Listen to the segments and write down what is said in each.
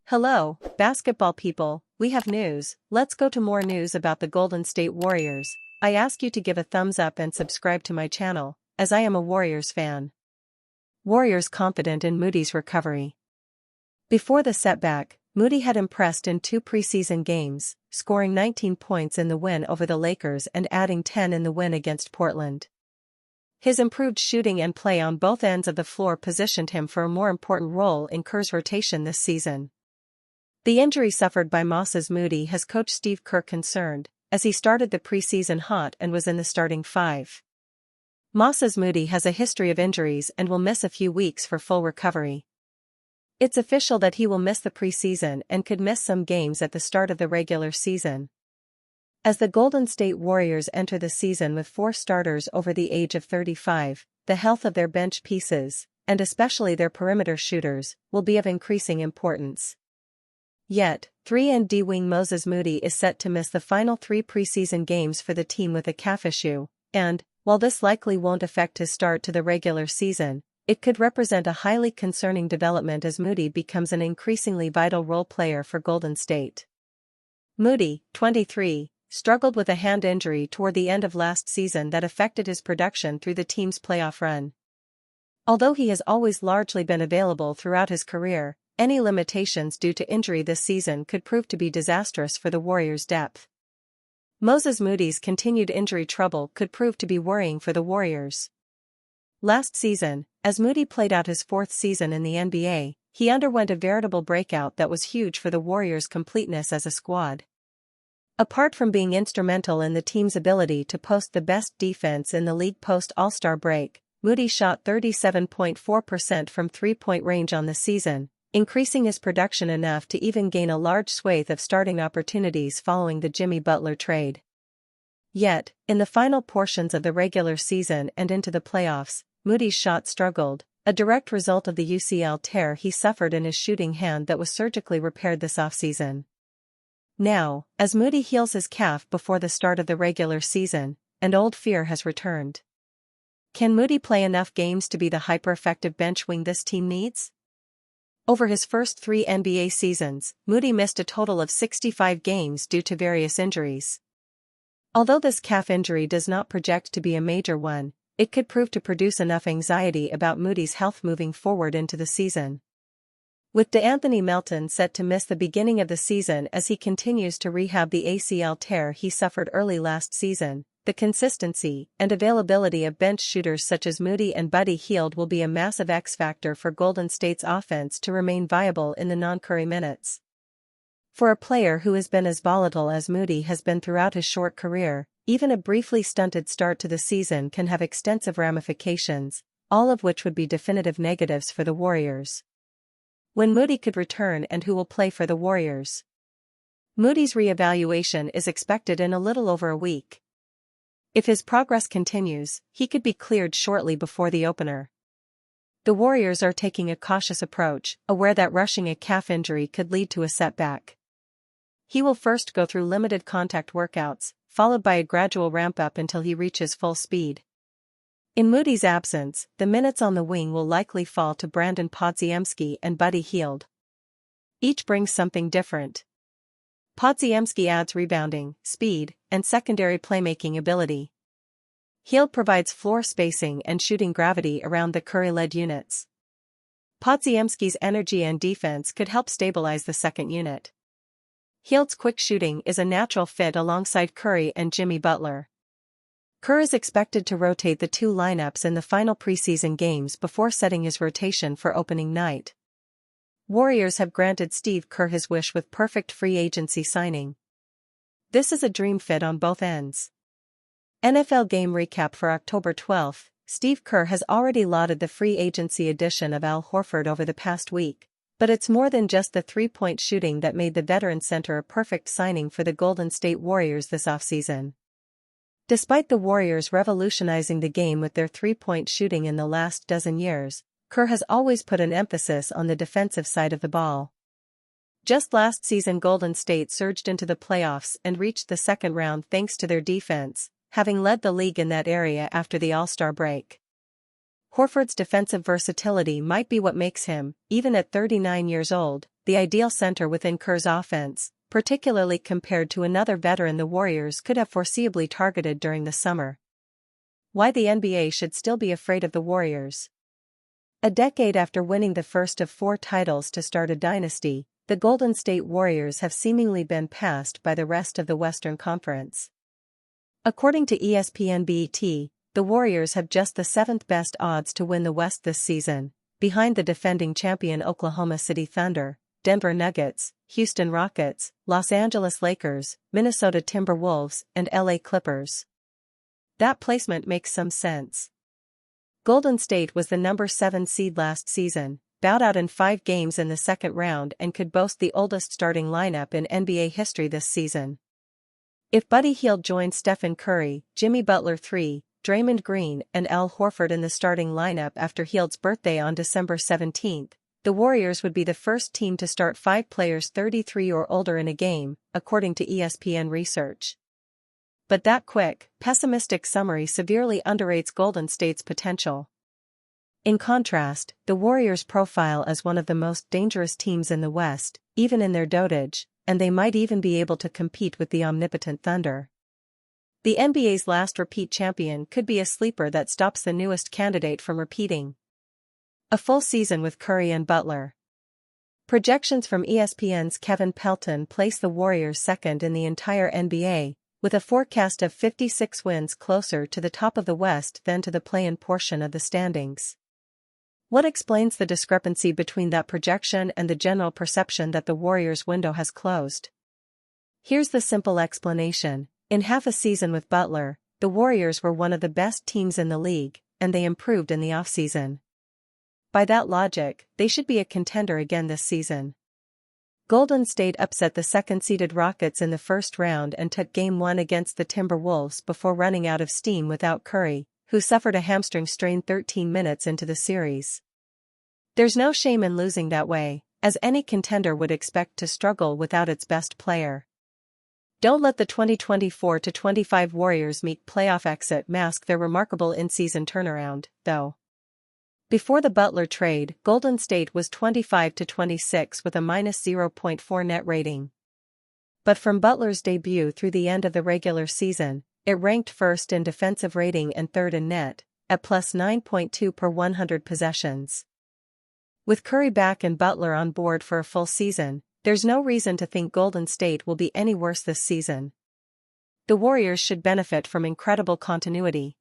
Hello, basketball people, we have news. Let's go to more news about the Golden State Warriors. I ask you to give a thumbs up and subscribe to my channel, as I am a Warriors fan. Warriors confident in Moody's recovery. Before the setback, Moody had impressed in 2 preseason games, scoring 19 points in the win over the Lakers and adding 10 in the win against Portland. His improved shooting and play on both ends of the floor positioned him for a more important role in Kerr's rotation this season. The injury suffered by Moses Moody has coach Steve Kerr concerned, as he started the preseason hot and was in the starting 5. Moses Moody has a history of injuries and will miss a few weeks for full recovery. It's official that he will miss the preseason and could miss some games at the start of the regular season. As the Golden State Warriors enter the season with 4 starters over the age of 35, the health of their bench pieces, and especially their perimeter shooters, will be of increasing importance. Yet, 3-and-D wing Moses Moody is set to miss the final 3 preseason games for the team with a calf issue, and, while this likely won't affect his start to the regular season, it could represent a highly concerning development as Moody becomes an increasingly vital role player for Golden State. Moody, 23, struggled with a hand injury toward the end of last season that affected his production through the team's playoff run. Although he has always largely been available throughout his career, any limitations due to injury this season could prove to be disastrous for the Warriors' depth. Moses Moody's continued injury trouble could prove to be worrying for the Warriors. Last season, as Moody played out his 4th season in the NBA, he underwent a veritable breakout that was huge for the Warriors' completeness as a squad. Apart from being instrumental in the team's ability to post the best defense in the league post-All-Star break, Moody shot 37.4% from three-point range on the season, increasing his production enough to even gain a large swathe of starting opportunities following the Jimmy Butler trade. Yet, in the final portions of the regular season and into the playoffs, Moody's shot struggled, a direct result of the UCL tear he suffered in his shooting hand that was surgically repaired this offseason. Now, as Moody heals his calf before the start of the regular season, an old fear has returned. Can Moody play enough games to be the hyper-effective bench wing this team needs? Over his first 3 NBA seasons, Moody missed a total of 65 games due to various injuries. Although this calf injury does not project to be a major one, it could prove to produce enough anxiety about Moody's health moving forward into the season. With DeAnthony Melton set to miss the beginning of the season as he continues to rehab the ACL tear he suffered early last season, the consistency and availability of bench shooters such as Moody and Buddy Hield will be a massive X factor for Golden State's offense to remain viable in the non-Curry minutes. For a player who has been as volatile as Moody has been throughout his short career, even a briefly stunted start to the season can have extensive ramifications, all of which would be definitive negatives for the Warriors. When Moody could return and who will play for the Warriors? Moody's reevaluation is expected in a little over a week. If his progress continues, he could be cleared shortly before the opener. The Warriors are taking a cautious approach, aware that rushing a calf injury could lead to a setback. He will first go through limited contact workouts, followed by a gradual ramp-up until he reaches full speed. In Moody's absence, the minutes on the wing will likely fall to Brandon Podziemski and Buddy Hield. Each brings something different. Podziemski adds rebounding, speed, and secondary playmaking ability. Hield provides floor spacing and shooting gravity around the Curry-led units. Podziemski's energy and defense could help stabilize the second unit. Hield's quick shooting is a natural fit alongside Curry and Jimmy Butler. Kerr is expected to rotate the 2 lineups in the final preseason games before setting his rotation for opening night. Warriors have granted Steve Kerr his wish with perfect free agency signing. This is a dream fit on both ends. NFL Game Recap for October 12. Steve Kerr has already lauded the free agency addition of Al Horford over the past week, but it's more than just the 3-point shooting that made the veteran center a perfect signing for the Golden State Warriors this offseason. Despite the Warriors revolutionizing the game with their 3-point shooting in the last dozen years, Kerr has always put an emphasis on the defensive side of the ball. Just last season Golden State surged into the playoffs and reached the second round thanks to their defense, having led the league in that area after the All-Star break. Horford's defensive versatility might be what makes him, even at 39 years old, the ideal center within Kerr's offense, particularly compared to another veteran the Warriors could have foreseeably targeted during the summer. Why the NBA should still be afraid of the Warriors. A decade after winning the first of 4 titles to start a dynasty, the Golden State Warriors have seemingly been passed by the rest of the Western Conference. According to ESPN BET, the Warriors have just the 7th best odds to win the West this season, behind the defending champion Oklahoma City Thunder, Denver Nuggets, Houston Rockets, Los Angeles Lakers, Minnesota Timberwolves, and LA Clippers. That placement makes some sense. Golden State was the number 7 seed last season, bowed out in 5 games in the second round and could boast the oldest starting lineup in NBA history this season. If Buddy Hield joins Stephen Curry, Jimmy Butler III, Draymond Green and Al Horford in the starting lineup after Hield's birthday on December 17, the Warriors would be the first team to start 5 players 33 or older in a game, according to ESPN research. But that quick, pessimistic summary severely underrates Golden State's potential. In contrast, the Warriors profile as one of the most dangerous teams in the West, even in their dotage, and they might even be able to compete with the omnipotent Thunder. The NBA's last repeat champion could be a sleeper that stops the newest candidate from repeating. A full season with Curry and Butler. Projections from ESPN's Kevin Pelton place the Warriors second in the entire NBA, with a forecast of 56 wins closer to the top of the West than to the play-in portion of the standings. What explains the discrepancy between that projection and the general perception that the Warriors' window has closed? Here's the simple explanation. In half a season with Butler, the Warriors were one of the best teams in the league, and they improved in the offseason. By that logic, they should be a contender again this season. Golden State upset the second-seeded Rockets in the first round and took Game 1 against the Timberwolves before running out of steam without Curry, who suffered a hamstring strain 13 minutes into the series. There's no shame in losing that way, as any contender would expect to struggle without its best player. Don't let the 2024-25 Warriors meet playoff exit mask their remarkable in-season turnaround, though. Before the Butler trade, Golden State was 25-26 with a -0.4 net rating. But from Butler's debut through the end of the regular season, it ranked first in defensive rating and third in net, at +9.2 per 100 possessions. With Curry back and Butler on board for a full season, there's no reason to think Golden State will be any worse this season. The Warriors should benefit from incredible continuity.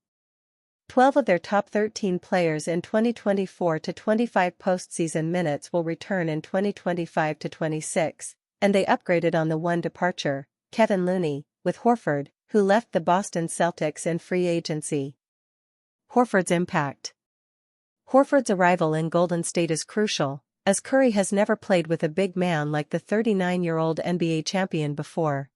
12 of their top 13 players in 2024-25 postseason minutes will return in 2025-26, and they upgraded on the one departure, Kevin Looney, with Horford, who left the Boston Celtics in free agency. Horford's impact. Horford's arrival in Golden State is crucial, as Curry has never played with a big man like the 39-year-old NBA champion before.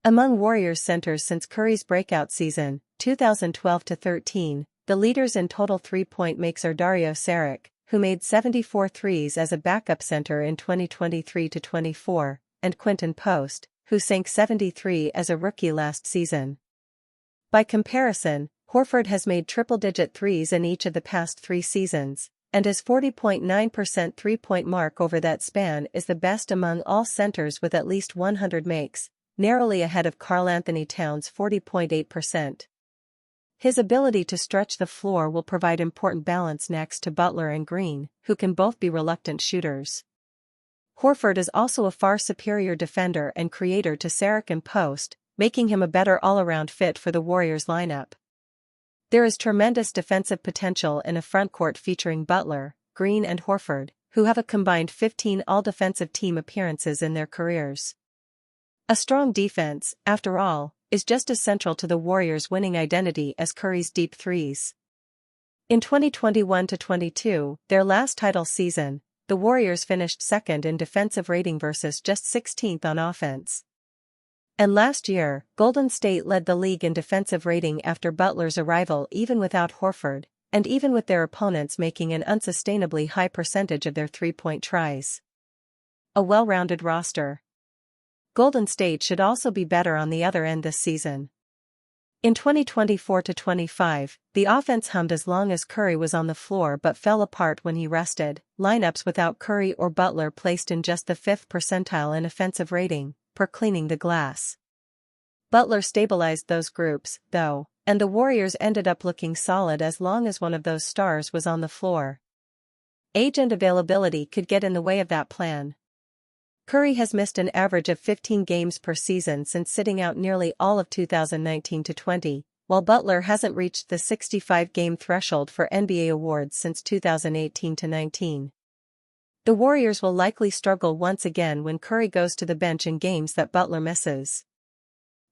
Among Warriors centers since Curry's breakout season, 2012-13, the leaders in total three-point makes are Dario Saric, who made 74 threes as a backup center in 2023-24, and Quinton Post, who sank 73 as a rookie last season. By comparison, Horford has made triple-digit threes in each of the past 3 seasons, and his 40.9% three-point mark over that span is the best among all centers with at least 100 makes, narrowly ahead of Karl-Anthony Towns' 40.8%. His ability to stretch the floor will provide important balance next to Butler and Green, who can both be reluctant shooters. Horford is also a far superior defender and creator to Saric and Post, making him a better all-around fit for the Warriors lineup. There is tremendous defensive potential in a frontcourt featuring Butler, Green and Horford, who have a combined 15 all-defensive team appearances in their careers. A strong defense, after all, is just as central to the Warriors' winning identity as Curry's deep threes. In 2021-22, their last title season, the Warriors finished second in defensive rating versus just 16th on offense. And last year, Golden State led the league in defensive rating after Butler's arrival even without Horford, and even with their opponents making an unsustainably high percentage of their three-point tries. A well-rounded roster. Golden State should also be better on the other end this season. In 2024-25, the offense hummed as long as Curry was on the floor but fell apart when he rested. Lineups without Curry or Butler placed in just the 5th percentile in offensive rating, per Cleaning the Glass. Butler stabilized those groups, though, and the Warriors ended up looking solid as long as one of those stars was on the floor. Age and availability could get in the way of that plan. Curry has missed an average of 15 games per season since sitting out nearly all of 2019-20, while Butler hasn't reached the 65-game threshold for NBA awards since 2018-19. The Warriors will likely struggle once again when Curry goes to the bench in games that Butler misses.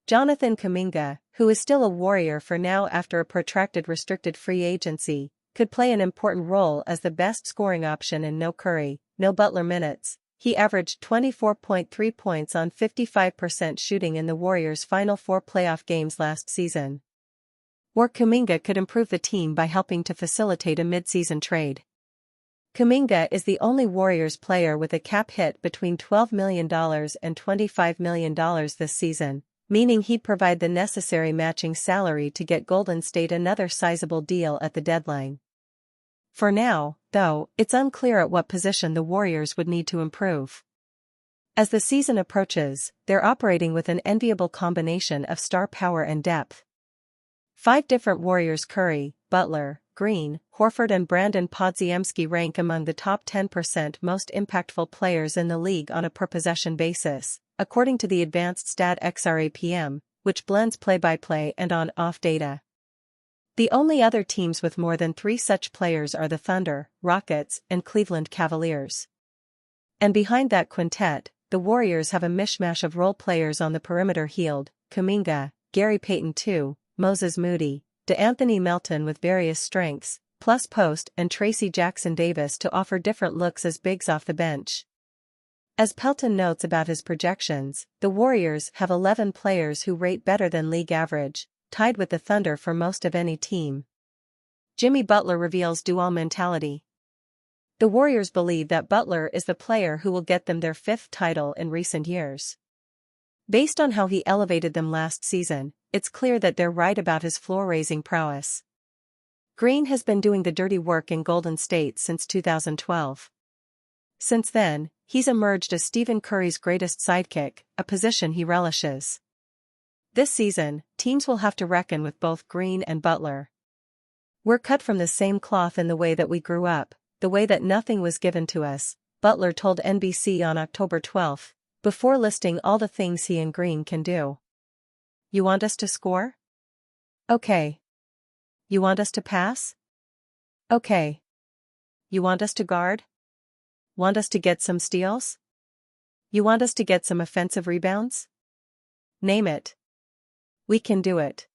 Jonathan Kuminga, who is still a Warrior for now after a protracted restricted free agency, could play an important role as the best scoring option in no Curry, no Butler minutes. He averaged 24.3 points on 55% shooting in the Warriors' final 4 playoff games last season. Or Kuminga could improve the team by helping to facilitate a mid-season trade. Kuminga is the only Warriors player with a cap hit between $12 million and $25 million this season, meaning he'd provide the necessary matching salary to get Golden State another sizable deal at the deadline. For now, though, it's unclear at what position the Warriors would need to improve. As the season approaches, they're operating with an enviable combination of star power and depth. 5 different Warriors: Curry, Butler, Green, Horford and Brandon Podziemski rank among the top 10% most impactful players in the league on a per-possession basis, according to the advanced stat XRAPM, which blends play-by-play and on-off data. The only other teams with more than 3 such players are the Thunder, Rockets, and Cleveland Cavaliers. And behind that quintet, the Warriors have a mishmash of role players on the perimeter: Hield, Kuminga, Gary Payton II, Moses Moody, DeAnthony Melton with various strengths, plus post and Tracy Jackson-Davis to offer different looks as bigs off the bench. As Pelton notes about his projections, the Warriors have 11 players who rate better than league average, tied with the Thunder for most of any team. Jimmy Butler reveals do-all mentality. The Warriors believe that Butler is the player who will get them their 5th title in recent years. Based on how he elevated them last season, it's clear that they're right about his floor-raising prowess. Green has been doing the dirty work in Golden State since 2012. Since then, he's emerged as Stephen Curry's greatest sidekick, a position he relishes. This season, teams will have to reckon with both Green and Butler. "We're cut from the same cloth in the way that we grew up, the way that nothing was given to us," Butler told NBC on October 12, before listing all the things he and Green can do. "You want us to score? Okay. You want us to pass? Okay. You want us to guard? Want us to get some steals? You want us to get some offensive rebounds? Name it. We can do it."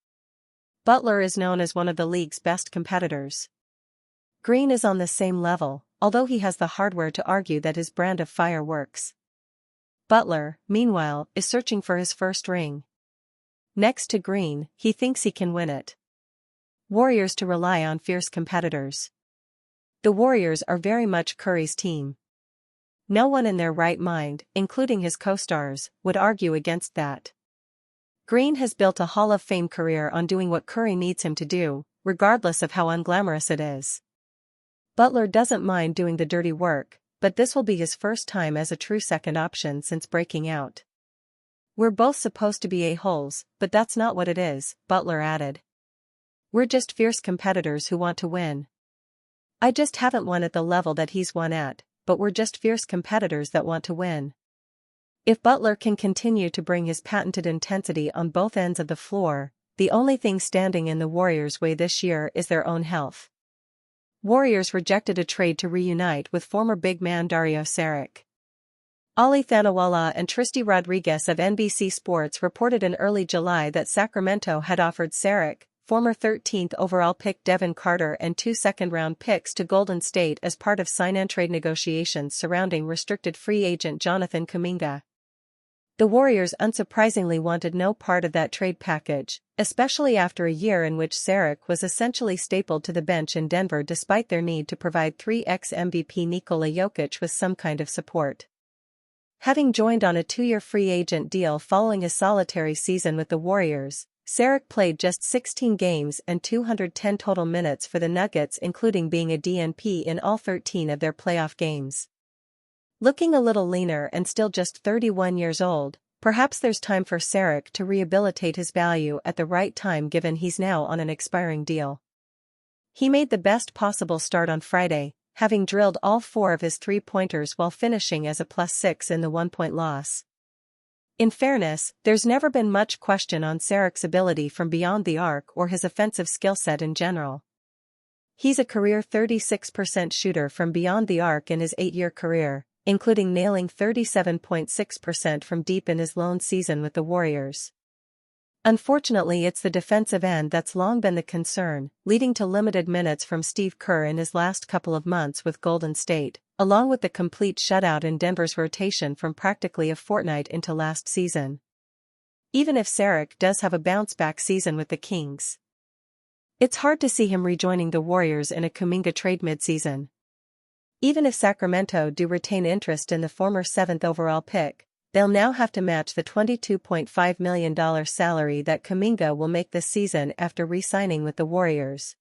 Butler is known as one of the league's best competitors. Green is on the same level, although he has the hardware to argue that his brand of fire works. Butler, meanwhile, is searching for his first ring. Next to Green, he thinks he can win it. Warriors to rely on fierce competitors. The Warriors are very much Curry's team. No one in their right mind, including his co-stars, would argue against that. Green has built a Hall of Fame career on doing what Curry needs him to do, regardless of how unglamorous it is. Butler doesn't mind doing the dirty work, but this will be his first time as a true second option since breaking out. "We're both supposed to be a-holes, but that's not what it is," Butler added. "We're just fierce competitors who want to win. I just haven't won at the level that he's won at, but we're just fierce competitors that want to win." If Butler can continue to bring his patented intensity on both ends of the floor, the only thing standing in the Warriors' way this year is their own health. Warriors rejected a trade to reunite with former big man Dario Saric. Ali Thanawala and Tristy Rodriguez of NBC Sports reported in early July that Sacramento had offered Saric, former 13th overall pick Devin Carter and 2 second-round picks to Golden State as part of sign-and-trade negotiations surrounding restricted free agent Jonathan Kuminga. The Warriors unsurprisingly wanted no part of that trade package, especially after a year in which Saric was essentially stapled to the bench in Denver despite their need to provide 3x MVP Nikola Jokic with some kind of support. Having joined on a 2-year free agent deal following a solitary season with the Warriors, Saric played just 16 games and 210 total minutes for the Nuggets, including being a DNP in all 13 of their playoff games. Looking a little leaner and still just 31 years old, perhaps there's time for Saric to rehabilitate his value at the right time given he's now on an expiring deal. He made the best possible start on Friday, having drilled all 4 of his three-pointers while finishing as a +6 in the one-point loss. In fairness, there's never been much question on Saric's ability from beyond the arc or his offensive skill set in general. He's a career 36% shooter from beyond the arc in his 8-year career, including nailing 37.6% from deep in his lone season with the Warriors. Unfortunately, it's the defensive end that's long been the concern, leading to limited minutes from Steve Kerr in his last couple of months with Golden State, along with the complete shutout in Denver's rotation from practically a fortnight into last season. Even if Saric does have a bounce-back season with the Kings, it's hard to see him rejoining the Warriors in a Kuminga trade midseason. Even if Sacramento do retain interest in the former 7th overall pick, they'll now have to match the $22.5 million salary that Kuminga will make this season after re-signing with the Warriors.